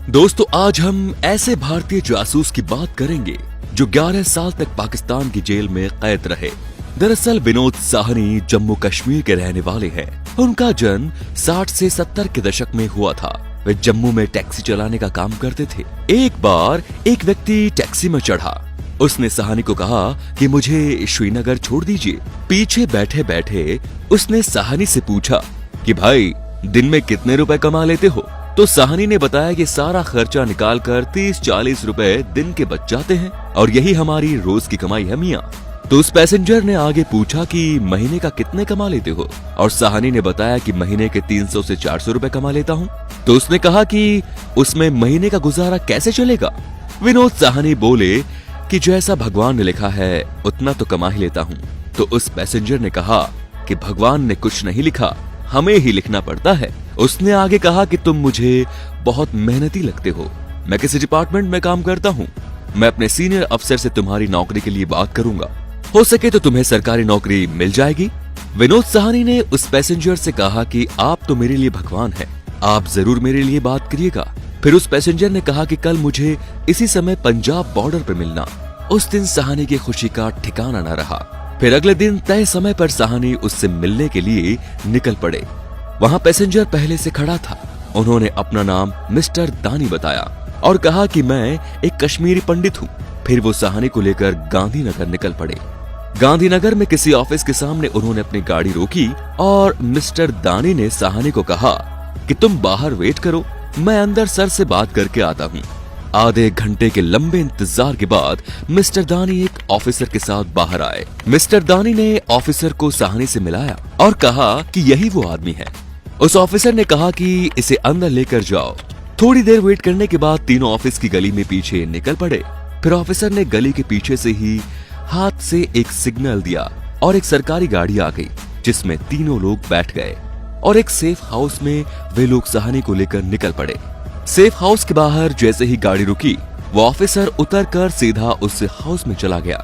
दोस्तों, आज हम ऐसे भारतीय जासूस की बात करेंगे जो 11 साल तक पाकिस्तान की जेल में कैद रहे। दरअसल विनोद साहनी जम्मू कश्मीर के रहने वाले हैं। उनका जन्म 60 से 70 के दशक में हुआ था। वे जम्मू में टैक्सी चलाने का काम करते थे। एक बार एक व्यक्ति टैक्सी में चढ़ा। उसने साहनी को कहा कि मुझे श्रीनगर छोड़ दीजिए। पीछे बैठे बैठे उसने साहनी से पूछा कि भाई, दिन में कितने रुपए कमा लेते हो? तो साहनी ने बताया कि सारा खर्चा निकालकर 30-40 रुपए दिन के बच जाते हैं और यही हमारी रोज की कमाई है मियाँ। तो उस पैसेंजर ने आगे पूछा कि महीने का कितने कमा लेते हो? और साहनी ने बताया कि महीने के 300 से 400 रुपए कमा लेता हूँ। तो उसने कहा कि उसमें महीने का गुजारा कैसे चलेगा? विनोद साहनी बोले कि जैसा भगवान ने लिखा है उतना तो कमा ही लेता हूँ। तो उस पैसेंजर ने कहा कि भगवान ने कुछ नहीं लिखा, हमें ही लिखना पड़ता है। उसने आगे कहा कि तुम मुझे बहुत मेहनती लगते हो। मैं किसी डिपार्टमेंट में काम करता हूँ। मैं अपने सीनियर अफसर से तुम्हारी नौकरी के लिए बात करूंगा। हो सके तो तुम्हें सरकारी नौकरी मिल जाएगी। विनोद साहनी ने उस पैसेंजर से कहा कि आप तो मेरे लिए भगवान हैं, आप जरूर मेरे लिए बात करिएगा। फिर उस पैसेंजर ने कहा कि कल मुझे इसी समय पंजाब बॉर्डर पर मिलना। उस दिन साहनी की खुशी का ठिकाना न रहा। फिर अगले दिन तय समय पर साहनी उससे मिलने के लिए निकल पड़े। वहाँ पैसेंजर पहले से खड़ा था। उन्होंने अपना नाम मिस्टर दानी बताया और कहा कि मैं एक कश्मीरी पंडित हूँ। फिर वो साहनी को लेकर गांधीनगर निकल पड़े। गांधीनगर में किसी ऑफिस के सामने उन्होंने अपनी गाड़ी रोकी और मिस्टर दानी ने साहनी को कहा कि तुम बाहर वेट करो, मैं अंदर सर से बात करके आता हूँ। आधे घंटे के लंबे इंतजार के बाद मिस्टर दानी एक ऑफिसर के साथ बाहर आए। मिस्टर दानी ने ऑफिसर को साहनी से मिलाया और कहा कि यही वो आदमी है। उस ऑफिसर ने कहा कि इसे अंदर लेकर जाओ। थोड़ी देर वेट करने के बाद तीनों ऑफिस की गली में पीछे निकल पड़े। फिर ऑफिसर ने गली के पीछे से ही हाथ से एक सिग्नल दिया और एक सरकारी गाड़ी आ गई जिसमें तीनों लोग बैठ गए और एक सेफ हाउस में वे लोग साहनी को लेकर निकल पड़े। सेफ हाउस के बाहर जैसे ही गाड़ी रुकी, वो ऑफिसर उतरकर सीधा उस हाउस में चला गया।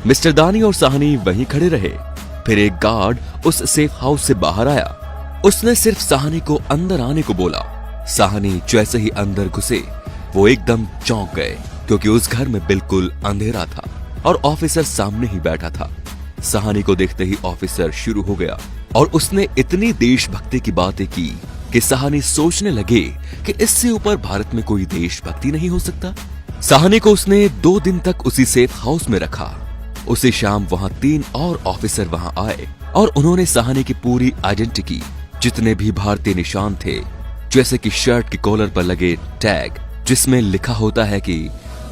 मिस्टर दानी और साहनी वहीं खड़े रहे। फिर एक गार्ड उस सेफ हाउस से बाहर आया। उसने सिर्फ साहनी को अंदर आने को बोला। साहनी जैसे ही अंदर घुसे, वो एकदम चौंक गए क्योंकि उस घर में बिल्कुल अंधेरा था और ऑफिसर सामने ही बैठा था। साहनी को देखते ही ऑफिसर शुरू हो गया और उसने इतनी देशभक्ति की बातें की कि साहनी सोचने लगे कि इससे ऊपर भारत में कोई देशभक्ति नहीं हो सकता। साहनी को उसने 2 दिन तक उसी सेफ हाउस में रखा। उसी शाम वहां 3 और ऑफिसर वहां आए और उन्होंने साहनी की पूरी आइडेंटिटी की। जितने भी भारतीय निशान थे, जैसे कि शर्ट की कॉलर पर लगे टैग जिसमें लिखा होता है कि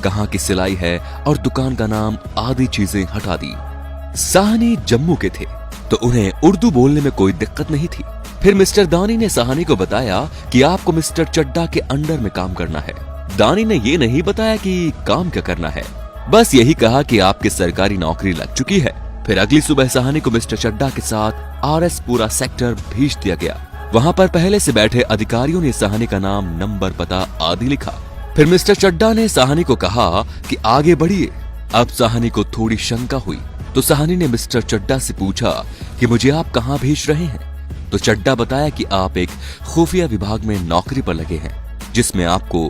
कहाँ की सिलाई है और दुकान का नाम आदि चीजें हटा दी। साहनी जम्मू के थे तो उन्हें उर्दू बोलने में कोई दिक्कत नहीं थी। फिर मिस्टर दानी ने साहनी को बताया कि आपको मिस्टर चड्डा के अंडर में काम करना है। दानी ने ये नहीं बताया कि काम क्या करना है, बस यही कहा कि आपकी सरकारी नौकरी लग चुकी है। फिर अगली सुबह साहनी को मिस्टर चड्डा के साथ RS पूरा सेक्टर भेज दिया गया। वहाँ पर पहले से बैठे अधिकारियों ने साहनी का नाम, नंबर, पता आदि लिखा। फिर मिस्टर चड्डा ने साहनी को कहा कि आगे बढ़िए। अब साहनी को थोड़ी शंका हुई तो साहनी ने मिस्टर चड्डा से पूछा कि मुझे आप कहाँ भेज रहे हैं? तो चड्डा बताया कि आप एक खुफिया विभाग में नौकरी पर लगे हैं जिसमें आपको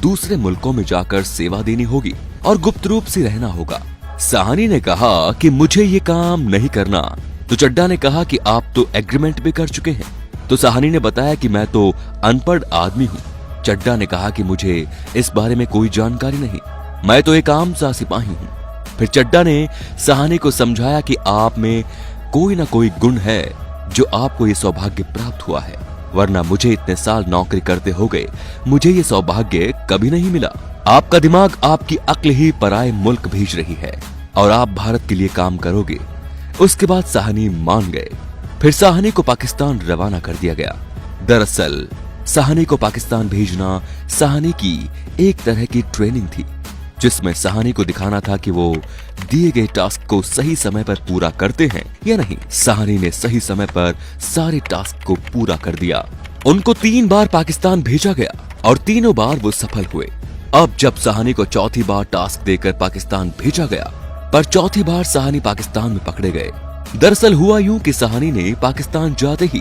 दूसरे मुल्कों में जाकर सेवा देनी होगी और गुप्त रूप से रहना होगा। साहनी ने कहा कि मुझे ये काम नहीं करना। तो चड्डा ने कहा कि आप तो एग्रीमेंट भी कर चुके हैं। तो साहनी ने बताया कि मैं तो अनपढ़ आदमी हूँ। चड्डा ने कहा कि मुझे इस बारे में कोई जानकारी नहीं, मैं तो एक आम सा सिपाही हूँ। फिर चड्डा ने साहनी को समझाया कि आप में कोई ना कोई गुण है जो आपको ये सौभाग्य प्राप्त हुआ है, वरना मुझे इतने साल नौकरी करते हो गए, मुझे ये सौभाग्य कभी नहीं मिला। आपका दिमाग, आपकी अक्ल ही पराये मुल्क भेज रही है और आप भारत के लिए काम करोगे। उसके बाद साहनी मान गए। फिर साहनी को पाकिस्तान रवाना कर दिया गया। दरअसल साहनी को पाकिस्तान भेजना साहनी की एक तरह की ट्रेनिंग थी जिसमें साहनी को दिखाना था कि वो दिए गए टास्क को सही समय पर पूरा करते हैं या नहीं। साहनी ने सही समय पर सारे टास्क को पूरा कर दिया। उनको 3 बार पाकिस्तान भेजा गया और तीनों बार वो सफल हुए। अब जब साहनी को चौथी बार टास्क देकर पाकिस्तान भेजा गया, पर चौथी बार साहनी पाकिस्तान में पकड़े गए। दरअसल हुआ यूं कि साहनी ने पाकिस्तान जाते ही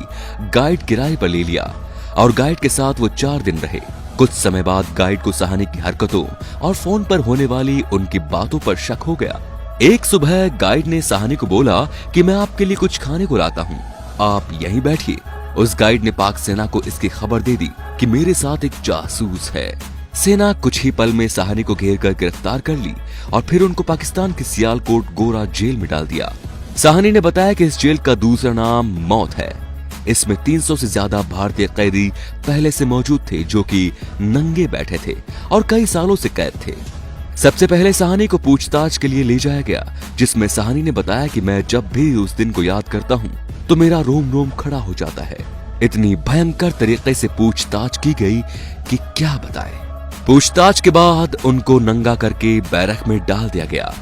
गाइड किराए पर ले लिया और गाइड के साथ वो 4 दिन रहे। कुछ समय बाद गाइड को सहानी की हरकतों और फोन पर होने वाली उनकी बातों पर शक हो गया। एक सुबह गाइड ने सहानी को बोला कि मैं आपके लिए कुछ खाने को लाता हूँ, आप यहीं बैठिए। उस गाइड ने पाक सेना को इसकी खबर दे दी कि मेरे साथ एक जासूस है। सेना कुछ ही पल में सहानी को घेर कर गिरफ्तार कर ली और फिर उनको पाकिस्तान की सियालकोट गोरा जेल में डाल दिया। सहानी ने बताया कि इस जेल का दूसरा नाम मौत है। इसमें 300 से ज्यादा भारतीय कैदी पहले से मौजूद थे जो कि नंगे बैठे थे और कई सालों से कैद थे। सबसे पहले सहानी को पूछताछ के लिए ले जाया गया, जिसमें सहानी ने बताया कि मैं जब भी उस दिन को याद करता हूँ तो मेरा रोम रोम खड़ा हो जाता है। इतनी भयंकर तरीके से पूछताछ की गई कि क्या बताएं। पूछताछ के बाद उनको नंगा करके बैरक में डाल दिया गया,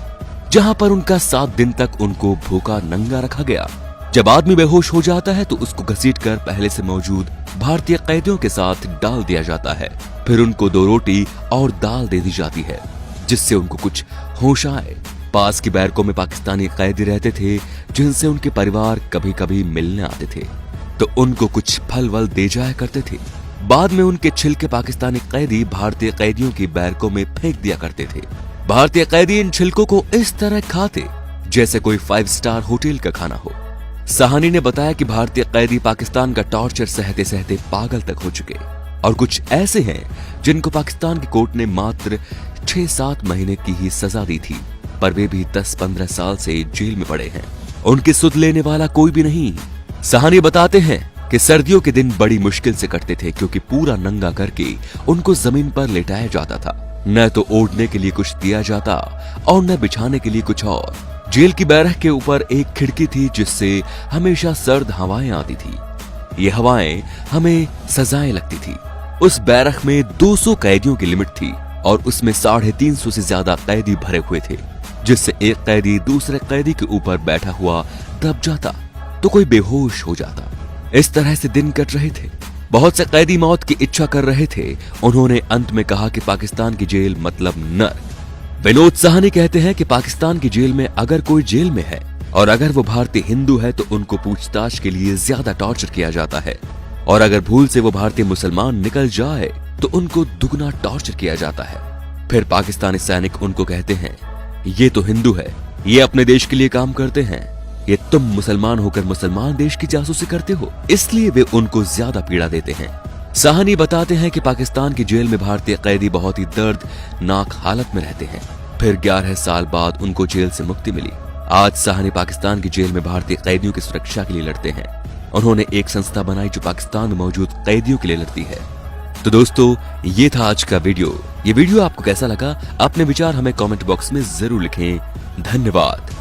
जहां पर उनका 7 दिन तक उनको भूखा नंगा रखा गया। जब आदमी बेहोश हो जाता है तो उसको घसीटकर पहले से मौजूद भारतीय कैदियों के साथ डाल दिया जाता है। फिर उनको 2 रोटी और दाल दे दी जाती है, जिससे उनको कुछ होश आए। पास की बैरकों में पाकिस्तानी कैदी रहते थे, जिनसे उनके परिवार कभी कभी मिलने आते थे, तो उनको कुछ फल वल दे जाया करते थे। बाद में उनके छिलके पाकिस्तानी कैदी भारतीय कैदियों की बैरकों में फेंक दिया करते थे। भारतीय कैदी इन छिलकों को इस तरह खाते जैसे कोई 5 स्टार होटल का खाना हो। सहानी ने बताया कि भारतीय कैदी पाकिस्तान का टॉर्चर सहते सहते पागल तक हो चुके और कुछ ऐसे हैं जिनको पाकिस्तान की कोर्ट ने मात्र 6-7 महीने की ही सजा दी थी, पर वे भी 10-15 साल से जेल में पड़े हैं। उनकी सुध लेने वाला कोई भी नहीं। सहानी बताते हैं कि सर्दियों के दिन बड़ी मुश्किल से कटते थे, क्योंकि पूरा नंगा करके उनको जमीन पर लेटाया जाता था। न तो ओढ़ने के लिए कुछ दिया जाता और न बिछाने के लिए कुछ और। जेल की बैरक के ऊपर एक खिड़की थी, जिससे हमेशा सर्द हवाएं आती थी। ये हवाएं हमें सजाएं लगती थी। उस बैरक में 200 कैदियों की लिमिट थी और उसमें 350 से ज्यादा कैदी भरे हुए थे, जिससे एक कैदी दूसरे कैदी के ऊपर बैठा हुआ दब जाता तो कोई बेहोश हो जाता। इस तरह से दिन कट रहे थे। बहुत से कैदी मौत की इच्छा कर रहे थे। उन्होंने अंत में कहा कि पाकिस्तान की जेल मतलब नर्क। विनोद सहानी कहते हैं कि पाकिस्तान की जेल में अगर कोई जेल में है और अगर वो भारतीय हिंदू है तो उनको पूछताछ के लिए ज्यादा टॉर्चर किया जाता है, और अगर भूल से वो भारतीय मुसलमान निकल जाए तो उनको दुगना टॉर्चर किया जाता है। फिर पाकिस्तानी सैनिक उनको कहते हैं, ये तो हिंदू है, ये अपने देश के लिए काम करते हैं, ये तुम मुसलमान होकर मुसलमान देश की जासूसी करते हो, इसलिए वे उनको ज्यादा पीड़ा देते हैं। सहानी बताते हैं कि पाकिस्तान की जेल में भारतीय कैदी बहुत ही दर्दनाक हालत में रहते हैं। फिर 11 साल बाद उनको जेल से मुक्ति मिली। आज सहानी पाकिस्तान की जेल में भारतीय कैदियों की सुरक्षा के लिए लड़ते हैं। उन्होंने एक संस्था बनाई जो पाकिस्तान में मौजूद कैदियों के लिए लड़ती है। तो दोस्तों, ये था आज का वीडियो। ये वीडियो आपको कैसा लगा? अपने विचार हमें कमेंट बॉक्स में जरूर लिखें। धन्यवाद।